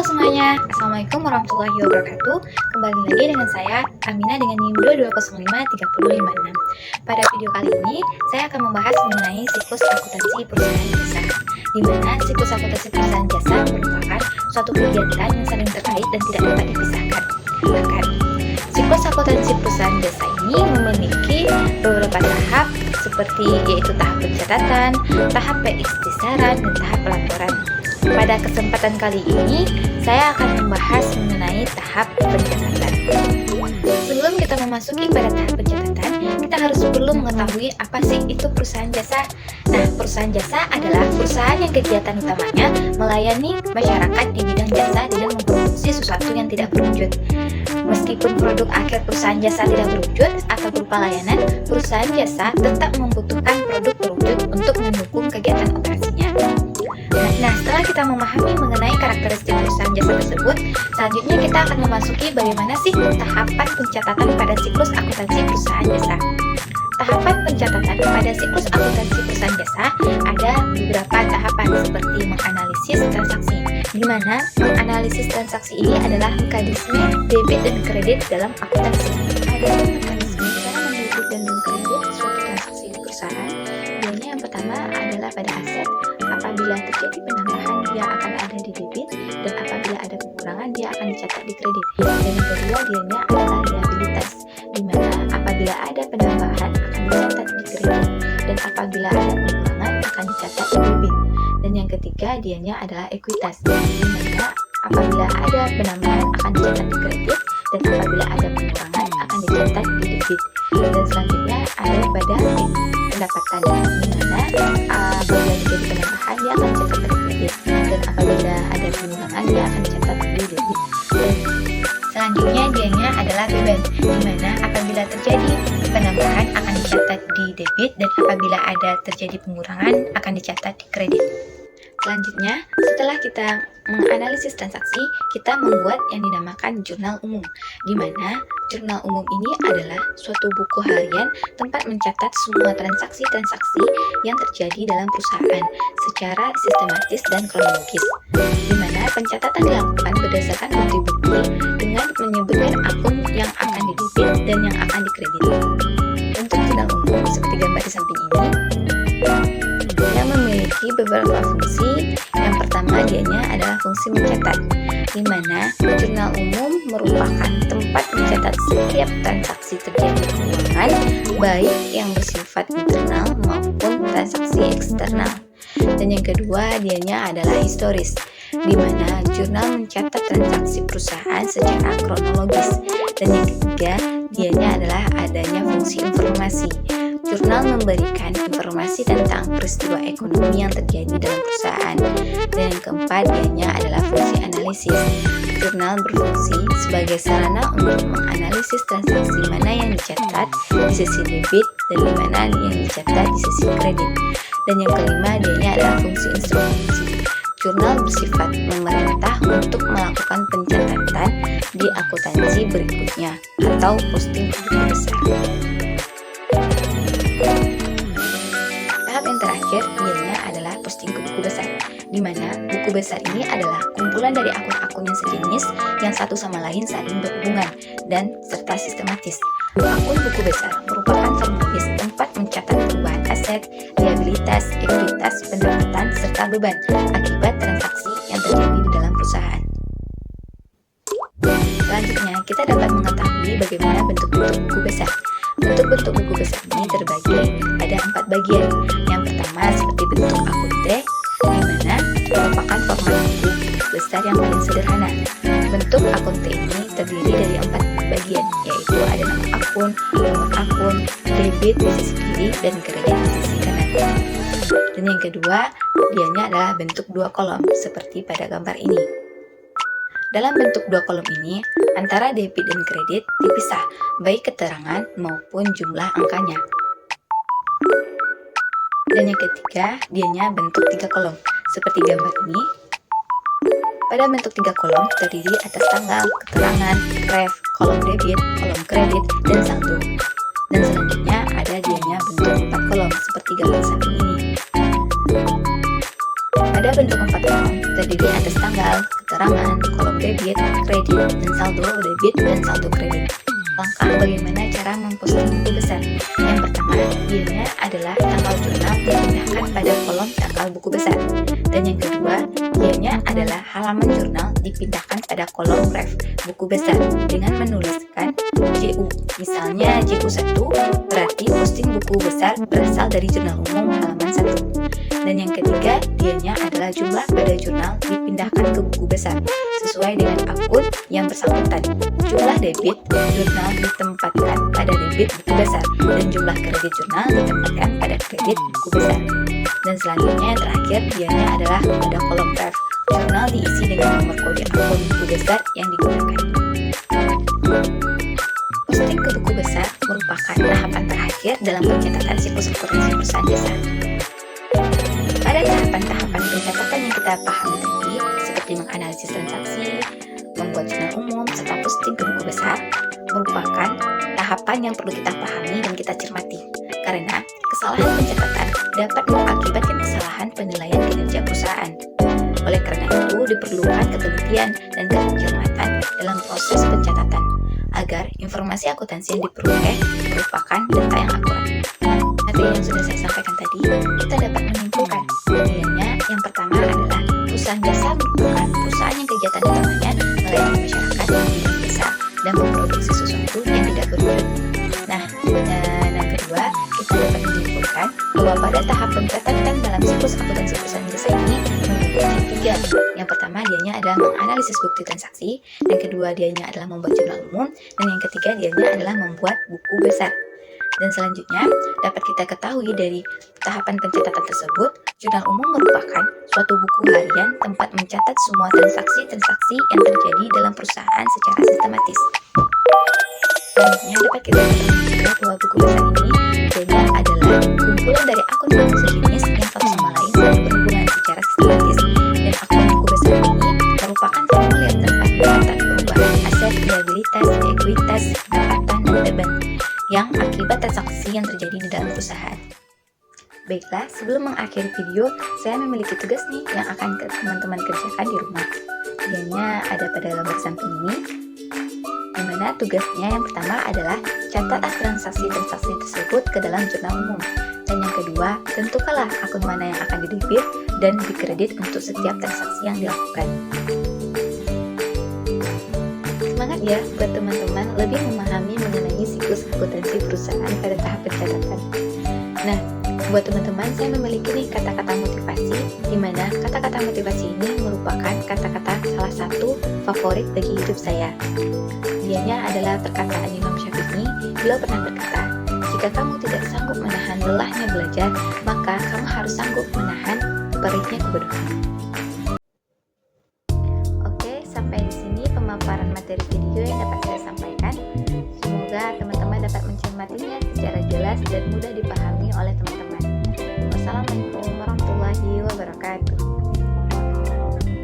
semuanya, Assalamualaikum warahmatullahi wabarakatuh. Kembali lagi dengan saya, Amina dengan NIM 22053056. Pada video kali ini, saya akan membahas mengenai siklus akuntansi perusahaan jasa, di mana siklus akuntansi perusahaan jasa merupakan suatu kegiatan yang saling terkait dan tidak dapat dipisahkan. Bahkan, siklus akuntansi perusahaan jasa ini memiliki beberapa tahap seperti yaitu tahap pencatatan, tahap pengikhtisaran, dan tahap pelaporan. Pada kesempatan kali ini, saya akan membahas mengenai tahap pencatatan. Sebelum kita memasuki pada tahap pencatatan, kita harus perlu mengetahui apa sih itu perusahaan jasa. Nah, perusahaan jasa adalah perusahaan yang kegiatan utamanya melayani masyarakat di bidang jasa dengan memproduksi sesuatu yang tidak berwujud. Meskipun produk akhir perusahaan jasa tidak berwujud atau berupa layanan, perusahaan jasa tetap membutuhkan produk berwujud untuk mendukung kegiatan operasinya. Nah, setelah kita memahami mengenai karakteristik perusahaan jasa tersebut, selanjutnya kita akan memasuki bagaimana sih tahapan pencatatan pada siklus akuntansi perusahaan jasa. Tahapan pencatatan pada siklus akuntansi perusahaan jasa ada beberapa tahapan seperti menganalisis transaksi, di mana menganalisis transaksi ini adalah mekanisme debit dan kredit dalam akuntansi. Ada mekanisme cara mendebit dan mengkredit suatu transaksi di perusahaan. Biasanya yang pertama adalah pada aset. Apabila terjadi penambahan, dia akan ada di debit, dan apabila ada pengurangan, dia akan dicatat di kredit. Dan yang kedua, dianya adalah liabilitas, di mana apabila ada penambahan akan dicatat di kredit, dan apabila ada pengurangan akan dicatat di debit. Dan yang ketiga, dianya adalah ekuitas, di mana apabila ada penambahan akan dicatat di kredit, dan apabila ada pengurangan akan dicatat di debit. Dan selanjutnya ada pada pendapatan, di mana apabila terjadi penambahan dia akan dicatat pada kredit, dan apabila ada pengurangan dia akan dicatat di debit. Dan selanjutnya dianya adalah beban, di mana apabila terjadi penambahan akan dicatat di debit, dan apabila ada terjadi pengurangan akan dicatat di kredit. Selanjutnya, setelah kita menganalisis transaksi, kita membuat yang dinamakan jurnal umum, di mana jurnal umum ini adalah suatu buku harian tempat mencatat semua transaksi-transaksi yang terjadi dalam perusahaan secara sistematis dan kronologis, di mana pencatatan dilakukan berdasarkan bukti-bukti dengan menyebutkan akun yang akan didebit dan yang akan dikredit. Untuk jurnal umum seperti gambar di samping ini, yang memiliki beberapa fungsi. Yang pertama dianya adalah fungsi mencatat, di mana jurnal umum merupakan tempat mencatat setiap transaksi terjadi keuangan, baik yang bersifat internal maupun transaksi eksternal. Dan yang kedua dianya adalah historis, di mana jurnal mencatat transaksi perusahaan secara kronologis. Dan yang ketiga dianya adalah adanya fungsi informasi. Jurnal memberikan informasi tentang peristiwa ekonomi yang terjadi dalam perusahaan. Dan yang keempat dianya adalah fungsi analisis. Jurnal berfungsi sebagai sarana untuk menganalisis transaksi mana yang dicatat di sisi debit dan di mana yang dicatat di sisi kredit. Dan yang kelima dianya adalah fungsi instruksi. Jurnal bersifat memerintah untuk melakukan pencatatan di akuntansi berikutnya atau posting buku besar. Tahap yang terakhir dianya adalah posting ke buku besar, di mana buku besar ini adalah kumpulan dari akun-akun yang sejenis yang satu sama lain saling berhubungan dan serta sistematis. Akun buku besar merupakan formulir tempat mencatat perubahan aset, liabilitas, ekuitas, pendapatan, serta beban akibat transaksi yang terjadi di dalam perusahaan. Selanjutnya, kita dapat mengetahui bagaimana bentuk-bentuk buku besar. Bentuk-bentuk buku besar ini terbagi ada 4 bagian. Yang pertama seperti bentuk akun T, di mana merupakan format buku besar yang paling sederhana. Bentuk akun T ini terdiri dari 4 bagian, yaitu ada nama akun, nomor akun, debit di sisi kiri, dan kredit di sisi kanan. Dan yang kedua, dianya adalah bentuk 2 kolom seperti pada gambar ini. Dalam bentuk 2 kolom ini, antara debit dan kredit dipisah, baik keterangan maupun jumlah angkanya. Dan yang ketiga, dianya bentuk 3 kolom, seperti gambar ini. Pada bentuk 3 kolom terdiri atas tanggal, keterangan, ref, kolom debit, kolom kredit, dan saldo. Dan selanjutnya ada dianya bentuk 4 kolom, seperti gambar samping ini. Pada bentuk 4 kolom terdiri atas tanggal, keterangan, kolom debit, kredit, dan saldo debit dan saldo kredit. Langkah bagaimana cara memposting buku besar. Yang pertama, dianya adalah tanggal jurnal dipindahkan pada kolom tanggal buku besar. Dan yang kedua, dianya adalah halaman jurnal dipindahkan pada kolom ref buku besar dengan menuliskan JU. Misalnya JU1 berarti posting buku besar berasal dari jurnal umum halaman 1. Dan yang ketiga, dianya adalah jumlah pada jurnal dipindahkan ke buku besar sesuai dengan akun yang bersangkutan. Jumlah debit jurnal ditempatkan pada debit buku besar dan jumlah kredit jurnal ditempatkan pada kredit buku besar. Dan selanjutnya yang terakhir, dianya adalah pada kolom ref. Jurnal diisi dengan nomor kode akun buku besar yang digunakan. Posting ke buku besar merupakan tahapan terakhir dalam pencatatan siklus akuntansi perusahaan jasa. Pada tahapan-tahapan pencatatan yang kita pahami tadi, seperti menganalisis transaksi, membuat jurnal umum, serta posting ke buku besar, merupakan tahapan yang perlu kita pahami dan kita cermati. Karena kesalahan pencatatan dapat mengakibatkan kesalahan penilaian kinerja perusahaan. Oleh karena itu, diperlukan ketelitian dan kecermatan dalam proses pencatatan, agar informasi akuntansi yang diperoleh merupakan data yang akurat. Materi yang sudah saya sampaikan tadi, kita dapat menyimpulkan bahwasanya yang pertama adalah perusahaan jasa merupakan perusahaan yang kegiatan utamanya melayani masyarakat yang bidang jasa dan memproduksi sesuatu yang tidak bermutu. Nah, dan yang kedua, kita dapat menyimpulkan bahwa pada tahap pencatatan dalam siklus akuntansi perusahaan jasa ini memiliki tiga. Yang pertama, dianya adalah menganalisis bukti transaksi, yang kedua, dianya adalah membuat jurnal umum, dan yang ketiga, dianya adalah membuat buku besar. Dan selanjutnya, dapat kita ketahui dari tahapan pencatatan tersebut, jurnal umum merupakan suatu buku harian tempat mencatat semua transaksi-transaksi yang terjadi dalam perusahaan secara sistematis. Selanjutnya, dapat kita ketahui juga bahwa buku besar ini dianya adalah kumpulan dari akun-akun sejenis yang satu sama lain saling berhubungan secara sistematis. Dan akun buku besar ini merupakan formulir tempat mencatat perubahan aset, liabilitas, ekuitas, pendapatan, dan beban yang akibat transaksi yang terjadi di dalam perusahaan. Baiklah, sebelum mengakhiri video, saya memiliki tugas nih yang akan teman-teman kerjakan di rumah. Dianya ada pada lembar samping ini, di mana tugasnya yang pertama adalah catatlah transaksi-transaksi tersebut ke dalam jurnal umum. Dan yang kedua, tentukanlah akun mana yang akan didebit dan dikredit untuk setiap transaksi yang dilakukan. Semangat ya buat teman-teman lebih memahami mengenai siklus akuntansi perusahaan pada tahap pencatatan. Nah, buat teman-teman saya memiliki nih kata-kata motivasi, di mana kata-kata motivasi ini merupakan kata-kata salah satu favorit bagi hidup saya. Dianya adalah perkataan Imam Syafi'i. Beliau pernah berkata, jika kamu tidak sanggup menahan lelahnya belajar, maka kamu harus sanggup menahan perihnya kebodohan. Sampai di sini pemaparan materi video yang dapat saya sampaikan. Semoga teman-teman dapat mencermatinya secara jelas dan mudah dipahami oleh teman-teman. Wassalamualaikum warahmatullahi wabarakatuh.